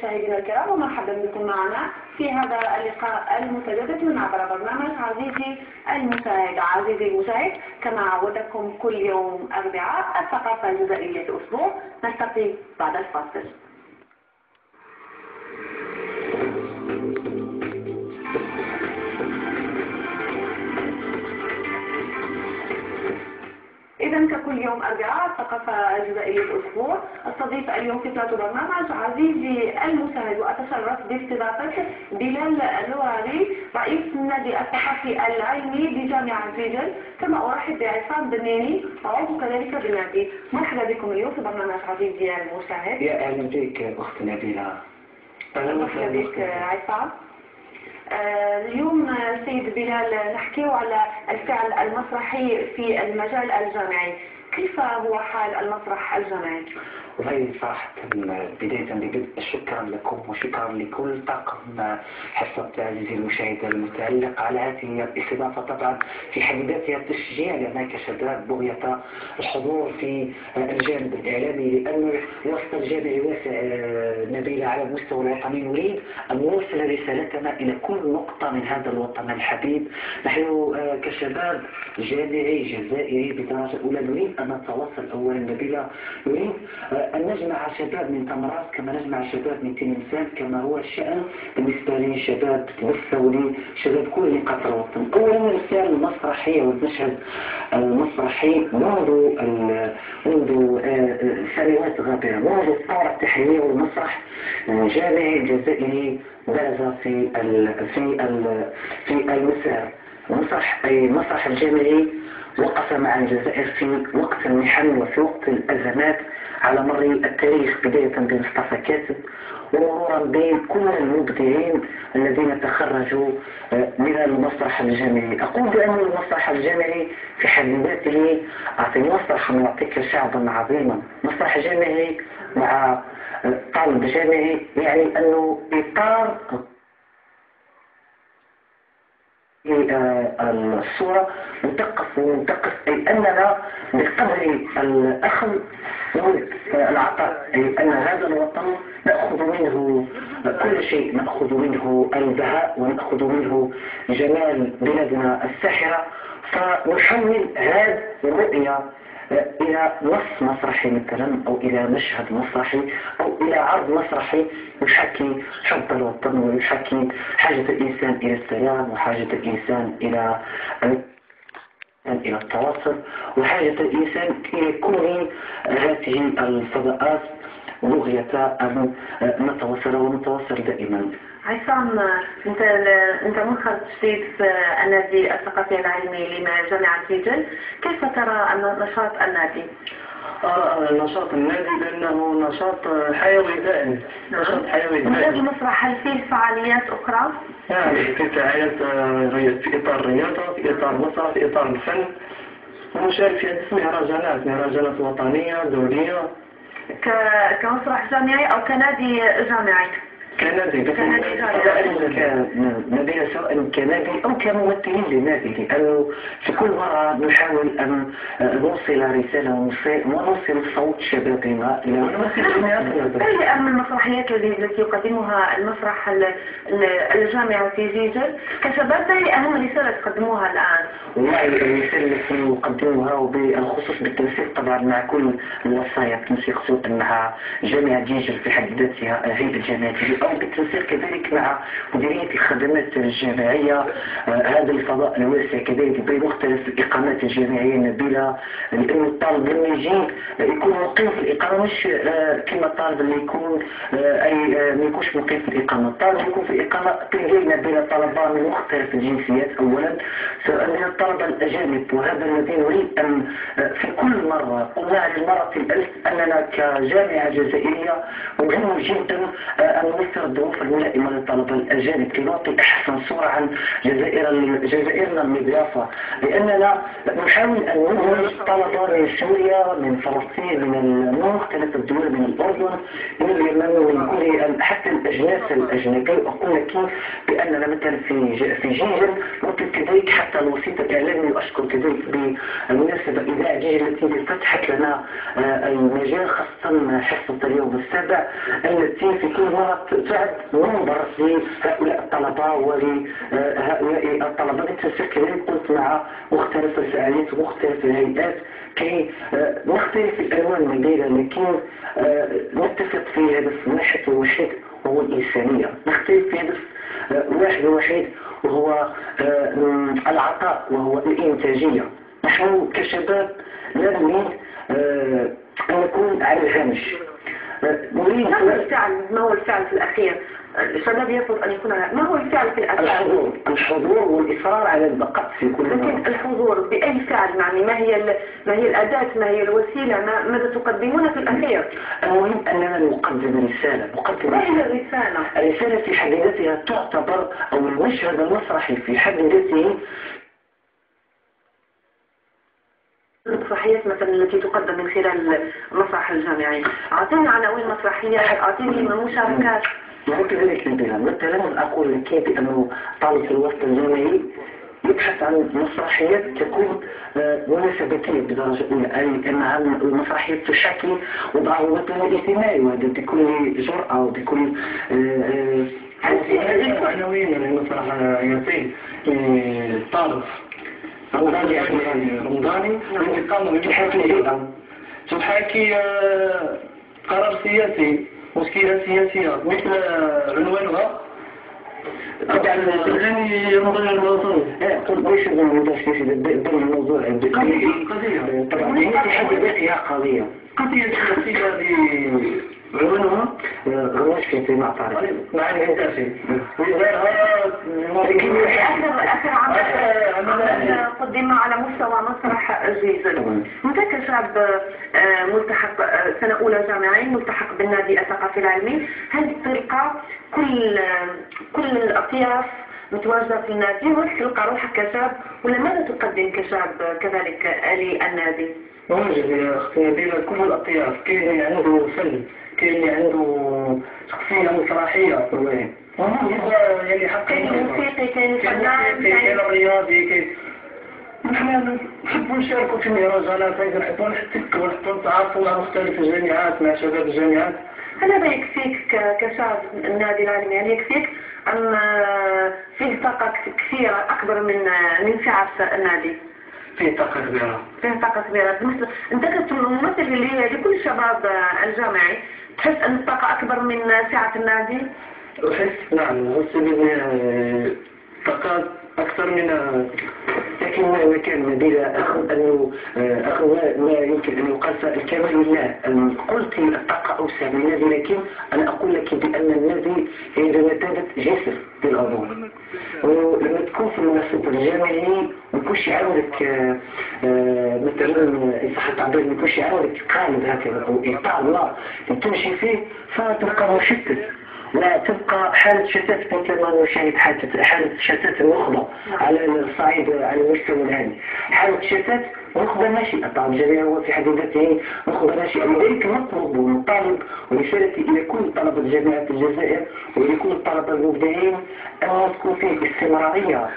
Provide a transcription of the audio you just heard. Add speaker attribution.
Speaker 1: مشاهدينا الكرام، ومرحبا بكم معنا في هذا اللقاء المتجدد من عبر برنامج عزيزي المشاهد. عزيزي المشاهد، كما عودتكم كل يوم أربعاء الثقافة الجزائرية الأسبوع، نلتقي بعد الفاصل. إذا ككل يوم أربعاء الثقافة الجزائرية الأسبوع، استضيف اليوم في بلاطو برنامج عزيزي المشاهد، وأتشرف باستضافة بلال النواري رئيس النادي الثقافي العلمي بجامعة جيجل، كما أرحب بعصام بنيني عضو كذلك بالنادي. مرحبا بكم اليوم في برنامج عزيزي المشاهد.
Speaker 2: يا أهلا بك أخت نبيلة.
Speaker 1: مرحبا بك عصام. اليوم سيد بلال نحكي على الفعل المسرحي في المجال الجامعي. كيف هو حال المسرح الجامعي؟
Speaker 2: والله صراحة بداية ببدء شكرا لكم وشكرا لكل طاقم حصة عزيزي المشاهد المتعلق على هذه الاستضافة. طبعا في حد ذاتها تشجيع لنا كشباب بغية الحضور في الجانب الإعلامي، لأنه الوسط الجامعي واسع نبيلة على المستوى الوطني. نريد أن نوصل رسالتنا إلى كل نقطة من هذا الوطن الحبيب. نحن كشباب جامعي جزائري بدرجة أولى نريد أن نتواصل أولا نبيلة، نريد أن نجمع شباب من تمراس كما نجمع شباب من تلمسان، كما هو الشأن بالنسبة لي شباب تمثلوا شباب كل نقاط الوطن. أولا الرسالة المسرحية والمشهد المسرحي منذ سنوات غابرة، منذ الثورة التحريرية والمسرح الجامعي الجزائري برز في المسار. المسرح الجامعي وقف مع الجزائر في وقت المحن وفي وقت الأزمات على مر التاريخ، بداية بمصطفى كاسب ومرورا بكل المبدعين الذين تخرجوا من المسرح الجامعي. أقول بأن المسرح الجامعي في حد ذاته أعطي مسرح يعطيك شعبا عظيما. مسرح جامعي مع طالب جامعي يعني أنه إطار الصورة متقف أي أننا بقدر الأخذ العطاء، أي أن هذا الوطن نأخذ منه كل شيء، نأخذ منه البهاء ونأخذ منه جمال بلادنا الساحرة، فنحول هذه الرؤية إلى نص مسرحي مثلا، أو إلى مشهد مسرحي، أو إلى عرض مسرحي يحكي حب الوطن ويحكي حاجة الإنسان إلى السلام، وحاجة الإنسان إلى التواصل، وحاجة الإنسان إلى كل هذه الفضاءات بغية أن نتواصل ونتواصل دائما.
Speaker 1: عصام، انت منخرط جديد في النادي الثقافي العلمي لجامعة جيجل، كيف ترى نشاط النادي؟
Speaker 3: نشاط النادي بأنه نشاط حيوي دائم. نشاط حيوي دائم.
Speaker 1: غير المسرح، هل فيه فعاليات أخرى؟
Speaker 3: يعني في فعاليات في إطار الرياضة، في إطار المسرح، في إطار الفن، ونشارك في هذه مهرجانات وطنية دولية.
Speaker 1: كمسرح جامعي أو كنادي جامعي؟
Speaker 2: كنادي نبيل، سواء كنادي أو كممثلين للنادي، لأنه في كل مرة نحاول أن نوصل رسالة ونوصل صوت شبابنا إلى
Speaker 1: أي أهم المسرحيات التي يقدمها المسرح الجامعي في جيجل كشباب؟ أي أهم رسالة تقدموها الآن؟
Speaker 2: والله الرسالة التي نقدمها وبالخصوص بالتنسيق طبعا مع كل الوصايا، التنسيق سواء مع جامعة جيجل في حد ذاتها هيئة الجامعة أو بالتنسيق كذلك مع مديرية الخدمات الجامعية، هذا الفضاء الواسع كذلك بمختلف الإقامات الجامعية النبيلة، لأن الطالب لما يجي يكون مقيم في الإقامة، مش كما الطالب اللي يكون ما يكونش مقيم في الإقامة. الطالب يكون في الإقامة تلقى نبيلة طلبة من مختلف الجنسيات أولا، سواء من الطلبة الأجانب، وهذا الذي نريد أن في كل مرة قلنا للمرة الألف أننا كجامعة جزائرية مهم جدا أن نوفر الظروف الملائمة للطلبة الأجانب كي نعطي أحسن صورة عن جزائرنا المضيافة، لأننا نحاول أن نخرج طلبة من سوريا، من فلسطين، من مختلف الدول، من الأردن، من اليمن، من كل حتى الأجناس الأجنبية. وأقول لك بأننا مثلا في جيجل ممكن كذلك حتى الوسيط الإعلامي، وأشكر كذلك بالمناسبة إذاعة جيجل التي فتحت لنا المجال، خاصة حصة اليوم السابع التي في كل مرة تعد منبر لهؤلاء الطلبة ولهؤلاء الطلبة للتنسيق كذلك قلت مع مختلف الفعاليات ومختلف الهيئات كي نختلف الألوان المبينة، لكن نتفق في هدف واحد ووحيد وهو الإنسانية. نختلف في هدف واحد ووحيد وهو العطاء وهو الإنتاجية. نحن كشباب لا نريد أن نكون على الهامش. نريد
Speaker 1: ما هو الفعل في الأخير؟ الشباب يفرض أن يكون ما هو الفعل في الأخير؟
Speaker 2: الحضور والإصرار على البقاء في كل مرة.
Speaker 1: لكن الحضور بأي فعل؟ يعني ما هي الأداة، ما هي الوسيلة، ماذا تقدمون في الأخير؟
Speaker 2: المهم أننا نقدم رسالة.
Speaker 1: ما هي الرسالة؟
Speaker 2: الرسالة في حد ذاتها تعتبر، أو المشهد المسرحي في حد ذاته،
Speaker 1: المسرحيات مثلا التي تقدم من خلال المسرح الجامعي، أعطيني عناوين مسرحيات، أعطيني مشاركات.
Speaker 2: وكذلك نبيها مثلا أقول لك بأنه طالب في الوسط الجامعي يبحث عن مسرحيات تكون مناسبتية بدرجة أولى، أي أنها المسرحيات تشكل وضعه مثلا اجتماعي، وهذا بكل جرأة وبكل
Speaker 3: عناوين المسرحيات طالب رمضاني يقام بحكي تحاكي قرار سياسي، مشكلة سياسية مثل عنوانها
Speaker 2: يعني رمضان الوطني. قلت ليش الموضوع
Speaker 3: قضية
Speaker 2: طبعا في حد ذاتها قضية
Speaker 3: سياسية عنوانها
Speaker 2: غواش في مع طارق
Speaker 3: مع الانتاجي
Speaker 1: آخر عمل قدم على مستوى مسرح جيزل. أنت كشاب ملتحق سنة أولى جامعي ملتحق بالنادي الثقافي العلمي، هل تلقى كل الأطياف متواجدة في النادي وتلقى روحك كشاب، ولا ماذا تقدم كشاب كذلك للنادي؟
Speaker 3: موجود يا أختي نبيلة كل الأطياف، كاين اللي عنده فن، كاين اللي عنده شخصية مسرحية، يعني حقا
Speaker 1: كاين موسيقي، كاين فنان،
Speaker 3: كاين رياضي، كاين نحن نحبوا نشاركوا في المهرجانات، نحبوا نحتكوا ونحبوا نتعاطفوا مع مختلف الجامعات، مع شباب الجامعات.
Speaker 1: هل هذا يكفيك كشاب النادي العلمي؟ هل يكفيك أم فيه طاقة كثيرة أكبر من سعة النادي؟
Speaker 3: فيه طاقة كبيرة.
Speaker 1: فيه طاقة كبيرة. أنت كممثل لكل الشباب الجامعي، تحس أن الطاقة أكبر من سعة النادي؟
Speaker 3: أحس نعم، أحس طاقات أكثر من،
Speaker 2: لكن ما كان نبيل أخذ ما يمكن أن يقال الكمال لله. قلت الطاقة أوسع من النادي، لكن أنا أقول لك بأن النادي هي بمثابة جسر للعضو، ولما تكون في المناسبة الجامعي ما يكونش يعاونك مثلا إن صح التعبير، ما يكونش يعاونك قالب هكذا أو إطار الله تمشي فيه، فتبقى مشتت وتبقى حالة شتات كما نشاهد حالة شتات النخبة على الصعيد على المستوى العالي، حالة شتات نخبة ناشئة. طبعا الجامعة هو في حد ذاته نخبة ناشئة، لذلك نطلب ونطالب ورسالتي إلى كل طلبة جامعة الجزائر ولكل الطلبة المبدعين أن تكون فيه استمرارية